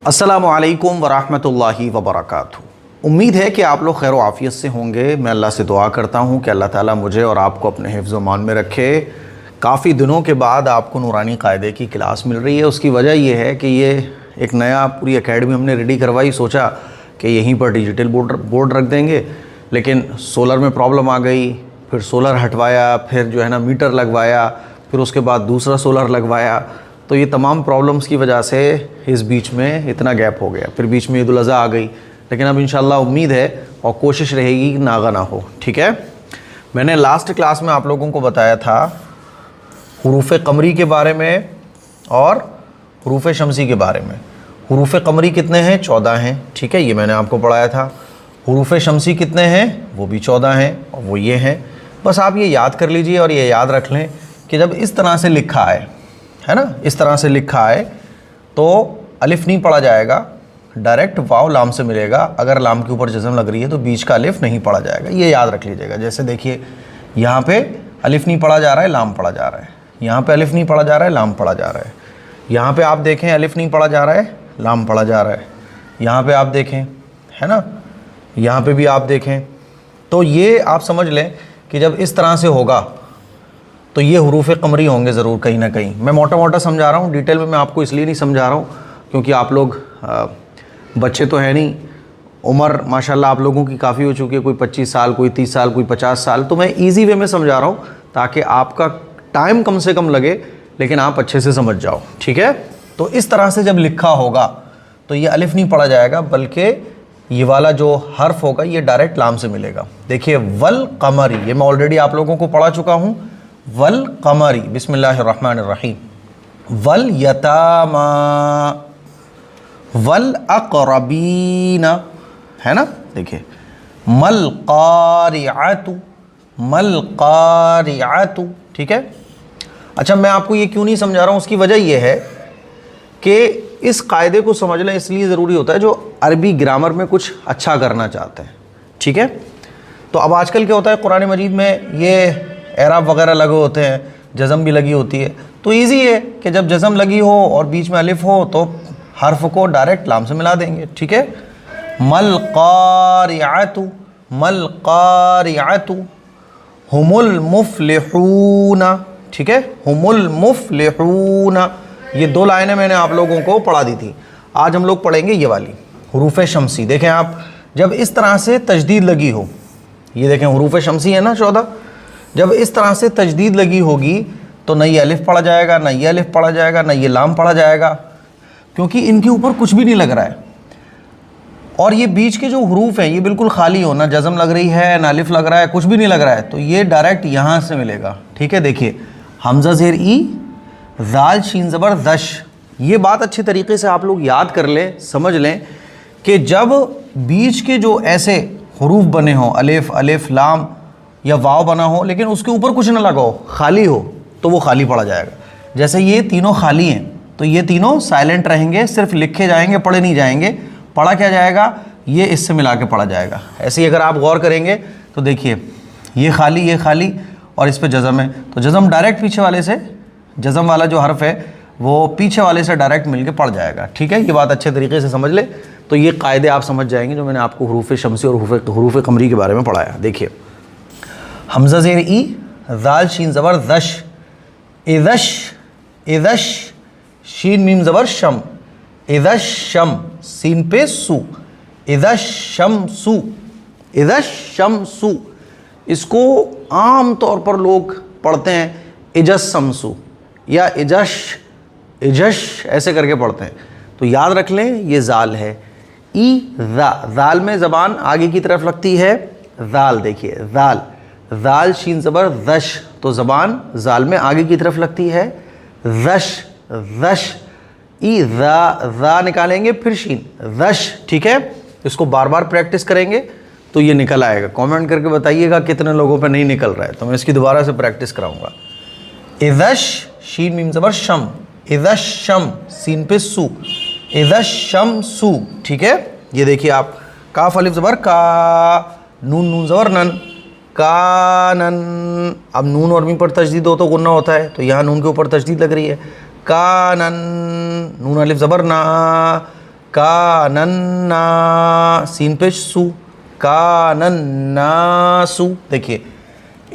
अस्सलामु अलैकुम वरहमतुल्लाहि वबरकातुहू। उम्मीद है कि आप लोग खैर आफ़ियत से होंगे। मैं अल्लाह से दुआ करता हूँ कि अल्लाह ताला मुझे और आपको अपने हिफ्ज़ व मान में रखे। काफ़ी दिनों के बाद आपको नूरानी क़ायदे की क्लास मिल रही है। उसकी वजह यह है कि ये एक नया पूरी एकेडमी हमने रेडी करवाई। सोचा कि यहीं पर डिजिटल बोर्ड रख देंगे, लेकिन सोलर में प्रॉब्लम आ गई। फिर सोलर हटवाया, फिर जो है ना मीटर लगवाया, फिर उसके बाद दूसरा सोलर लगवाया। तो ये तमाम प्रॉब्लम्स की वजह से इस बीच में इतना गैप हो गया। फिर बीच में ईद उल अज़हा आ गई, लेकिन अब इंशाल्लाह उम्मीद है और कोशिश रहेगी कि नागा ना हो। ठीक है, मैंने लास्ट क्लास में आप लोगों को बताया था हुरूफ़ क़मरी के बारे में और हुरूफ़ शमसी के बारे में। हुरूफ़ क़मरी कितने हैं? 14 हैं। ठीक है, ये मैंने आपको पढ़ाया था। हुरूफ़ शमसी कितने हैं? वो भी 14 हैं, और वो ये हैं। बस आप ये याद कर लीजिए और ये याद रख लें कि जब इस तरह से लिखा है ना, इस तरह से लिखा है तो अलिफ नहीं पढ़ा जाएगा, डायरेक्ट वाव लाम से मिलेगा। अगर लाम के ऊपर जज़म लग रही है तो बीच का अलिफ नहीं पढ़ा जाएगा, ये याद रख लीजिएगा। जैसे देखिए, यहाँ पे अलिफ नहीं पढ़ा जा रहा है, लाम पढ़ा जा रहा है। यहाँ पे अलिफ नहीं पढ़ा जा रहा है, लाम पढ़ा जा रहा है। यहाँ पे आप देखें अलिफ नहीं पढ़ा जा रहा है, लाम पढ़ा जा रहा है। यहाँ पे आप देखें, है ना, यहाँ पे भी आप देखें। तो ये आप समझ लें कि जब इस तरह से होगा तो ये हुरूफ़ क़मरी होंगे ज़रूर कहीं ना कहीं। मैं मोटा मोटा समझा रहा हूँ, डिटेल में मैं आपको इसलिए नहीं समझा रहा हूँ क्योंकि आप लोग बच्चे तो हैं नहीं। उम्र माशाल्लाह आप लोगों की काफ़ी हो चुकी है, कोई 25 साल, कोई 30 साल, कोई 50 साल। तो मैं ईजी वे में समझा रहा हूँ ताकि आपका टाइम कम से कम लगे, लेकिन आप अच्छे से समझ जाओ। ठीक है, तो इस तरह से जब लिखा होगा तो ये अलिफ नहीं पढ़ा जाएगा, बल्कि ये वाला जो हर्फ होगा ये डायरेक्ट लाम से मिलेगा। देखिए, वल क़मरी, ये मैं ऑलरेडी आप लोगों को पढ़ा चुका हूँ। वल क़मरी, बिस्मिल्लाहिर्रहमानिर्रहीम। वल यतामा, वल अक़रबीना, है ना। देखिए, मल क़ारिअतु, मल क़ारिअतु। ठीक है, अच्छा मैं आपको ये क्यों नहीं समझा रहा हूँ, उसकी वजह यह है कि इस कायदे को समझना इसलिए ज़रूरी होता है जो अरबी ग्रामर में कुछ अच्छा करना चाहते हैं। ठीक है, तो अब आजकल क्या होता है, कुरान मजीद में ये एराब वगैरह लगे होते हैं, जज़म भी लगी होती है। तो इजी है कि जब जज़म लगी हो और बीच में अलिफ हो तो हर्फ को डायरेक्ट लाम से मिला देंगे। ठीक है, मल क़ारिअतु, मल क़ारिअतु, हुमुल मुफ़्लिहूना। ठीक है, हुमुल मुफ़्लिहूना, ये 2 लाइनें मैंने आप लोगों को पढ़ा दी थी। आज हम लोग पढ़ेंगे ये वाली हुरूफ़ शमसी। देखें आप, जब इस तरह से तजदीद लगी हो, ये देखें हुरूफ़ शमसी है ना 14, जब इस तरह से तजदीद लगी होगी तो न ये अलिफ पढ़ा जाएगा, न ये अलिफ पढ़ा जाएगा, न ये लाम पढ़ा जाएगा, क्योंकि इनके ऊपर कुछ भी नहीं लग रहा है। और ये बीच के जो हरूफ हैं ये बिल्कुल खाली हो, ना जज़म लग रही है, ना अलिफ लग रहा है, कुछ भी नहीं लग रहा है, तो ये डायरेक्ट यहाँ से मिलेगा। ठीक है, देखिए, हमज़ा ज़ेर ई, ज़ाल शीन ज़बर दश। ये बात अच्छे तरीके से आप लोग याद कर लें, समझ लें कि जब बीच के जो ऐसे हरूफ बने हों, अलिफ, अलिफ, लाम या वाव बना हो, लेकिन उसके ऊपर कुछ ना लगा हो, खाली हो, तो वो खाली पढ़ा जाएगा। जैसे ये तीनों खाली हैं तो ये तीनों साइलेंट रहेंगे, सिर्फ लिखे जाएंगे, पढ़े नहीं जाएंगे। पढ़ा क्या जाएगा, ये इससे मिला के पढ़ा जाएगा। ऐसे ही अगर आप गौर करेंगे तो देखिए, ये खाली और इस पर जज़म है, तो जज़म डायरेक्ट पीछे वाले से, जज़म वाला जो हर्फ है वो पीछे वाले से डायरेक्ट मिल के पढ़ जाएगा। ठीक है, ये बात अच्छे तरीके से समझ ले, तो ये कायदे आप समझ जाएंगे जो मैंने आपको हुरूफ़ शमसी और हुरूफ़ क़मरी के बारे में पढ़ाया। देखिए, हमज़ा ज़ेर ई, ज़ाल शीन ज़बर दश, इदश, इदश, शीन मीम ज़बर शम, इदश शम, सीन पे सू, इदश शम सू, इदश शम सू। इसको आम तौर पर लोग पढ़ते हैं इजस शमसू या इजश, इजश ऐसे करके पढ़ते हैं। तो याद रख लें, ये ज़ाल है। ई ज़ाल में ज़बान आगे की तरफ लगती है, ज़ाल। देखिए, ज़ाल, ज़ाल शीन ज़बर दश, तो ज़बान ज़ाल में आगे की तरफ लगती है, दश, दश। ई ज़ा निकालेंगे, फिर शीन, दश। ठीक है, इसको बार बार प्रैक्टिस करेंगे तो ये निकल आएगा। कमेंट करके बताइएगा कितने लोगों पे नहीं निकल रहा है, तो मैं इसकी दोबारा से प्रैक्टिस कराऊंगा। इदश, शीन मीम ज़बर शम, इदश शम, सीन पे सू, इदश शम सू। ठीक है, ये देखिए आप, काफ अलिफ ज़बर का, नून नून ज़बर नन, कानन। अब नून और मीम पर तजदीद हो तो गुन्ना होता है, तो यहाँ नून के ऊपर तजदीद लग रही है, कानन, नून अलिफ ज़बर ना, कानन्ना, सीन पेश सु, कानन्नासु। देखिए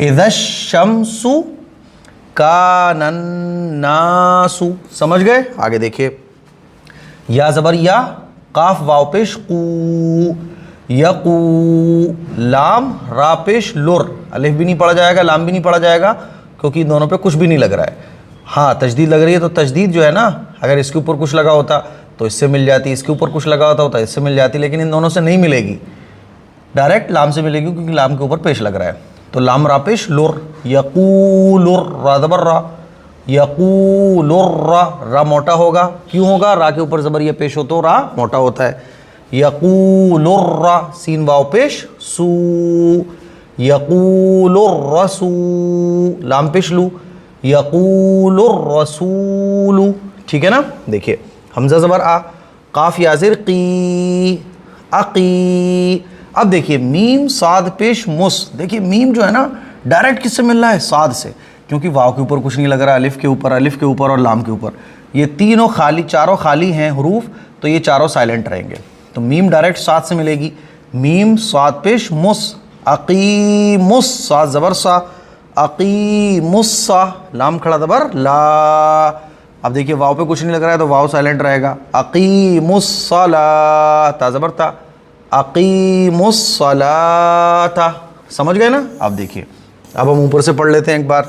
इदश्शम्सु कानन्नासु, समझ गए। आगे देखिए, या ज़बर या, काफ वाव पेश कू, यकू, लाम रा पेश लुर, अलिफ भी नहीं पढ़ा जाएगा, लाम भी नहीं पढ़ा जाएगा, क्योंकि इन दोनों पे कुछ भी नहीं लग रहा है। हाँ तजदीद लग रही है, तो तजदीद जो है ना, अगर इसके ऊपर कुछ लगा होता तो इससे मिल जाती, इसके ऊपर कुछ लगा होता इससे मिल जाती, लेकिन इन दोनों से नहीं मिलेगी, डायरेक्ट लाम से मिलेगी, क्योंकि लाम के ऊपर पेश लग रहा है। तो लाम रा पेश लुर, यकूलुर, रा ज़बर रा, यकूलुर, रा मोटा होगा। क्यों होगा? रा के ऊपर ज़बर ये पेश हो तो रा मोटा होता है। यकूलुर, सीन वाव पेश सू, यकूलुर्रसू, लाम पेश लू, यकूलुर्रसूलु, ठीक है ना। देखिए हमज़ा ज़बर आ, काफ याज़िर की, अकी। अब देखिए मीम साद पेश मुस, देखिए मीम जो है ना डायरेक्ट किससे मिल रहा है? साद से, क्योंकि वाव के ऊपर कुछ नहीं लग रहा है, अलिफ के ऊपर और लाम के ऊपर, ये तीनों खाली, चारों खाली हैं हरूफ, तो ये चारों साइलेंट रहेंगे, तो मीम डायरेक्ट साद से मिलेगी। मीम साद पेश मुस, अकीमुस, साद ज़बर सा, अकीमुस्सा, लाम खड़ा ज़बर ला। अब देखिए वाव पे कुछ नहीं लग रहा है, तो वाव साइलेंट रहेगा। अकीमुस्सला, ता ज़बर ता, अकीमुस्सलाता, समझ गए ना। अब देखिए, अब हम ऊपर से पढ़ लेते हैं एक बार।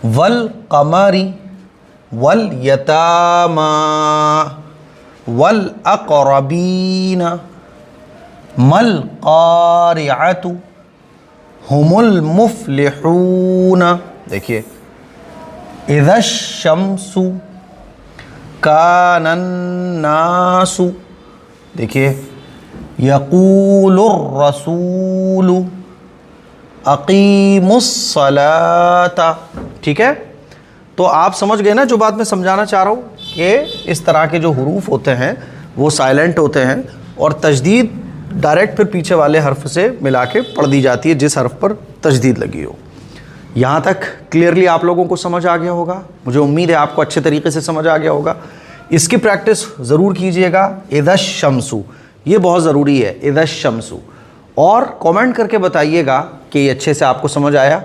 वल कमरी, वल यतामा, वल अक़रबीना, मल क़ारिअतु, हुमुल मुफ़्लिहूना। देखिए इदश्शम्सु कानन्नासु, देखिए यक़ूलुर्रसूलु अक़ीमुस्सलाता, ठीक है। तो आप समझ गए ना जो बात मैं समझाना चाह रहा हूँ, कि इस तरह के जो हुरूफ होते हैं वो साइलेंट होते हैं, और तजदीद डायरेक्ट फिर पीछे वाले हर्फ से मिला के पढ़ दी जाती है जिस हर्फ पर तजदीद लगी हो। यहाँ तक क्लियरली आप लोगों को समझ आ गया होगा, मुझे उम्मीद है आपको अच्छे तरीके से समझ आ गया होगा। इसकी प्रैक्टिस ज़रूर कीजिएगा। इदश्शम्सु, ये बहुत ज़रूरी है, इदश्शम्सु, और कमेंट करके बताइएगा कि ये अच्छे से आपको समझ आया।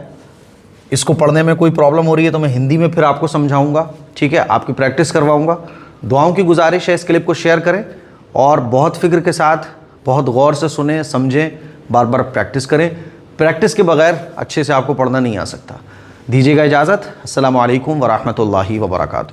इसको पढ़ने में कोई प्रॉब्लम हो रही है तो मैं हिंदी में फिर आपको समझाऊंगा, ठीक है, आपकी प्रैक्टिस करवाऊंगा। दुआओं की गुजारिश है इस क्लिप को शेयर करें, और बहुत फ़िक्र के साथ, बहुत गौर से सुने, समझें, बार बार प्रैक्टिस करें। प्रैक्टिस के बगैर अच्छे से आपको पढ़ना नहीं आ सकता। दीजिएगा इजाज़त। अस्सलामु अलैकुम व रहमतुल्लाहि व बरकातुहू।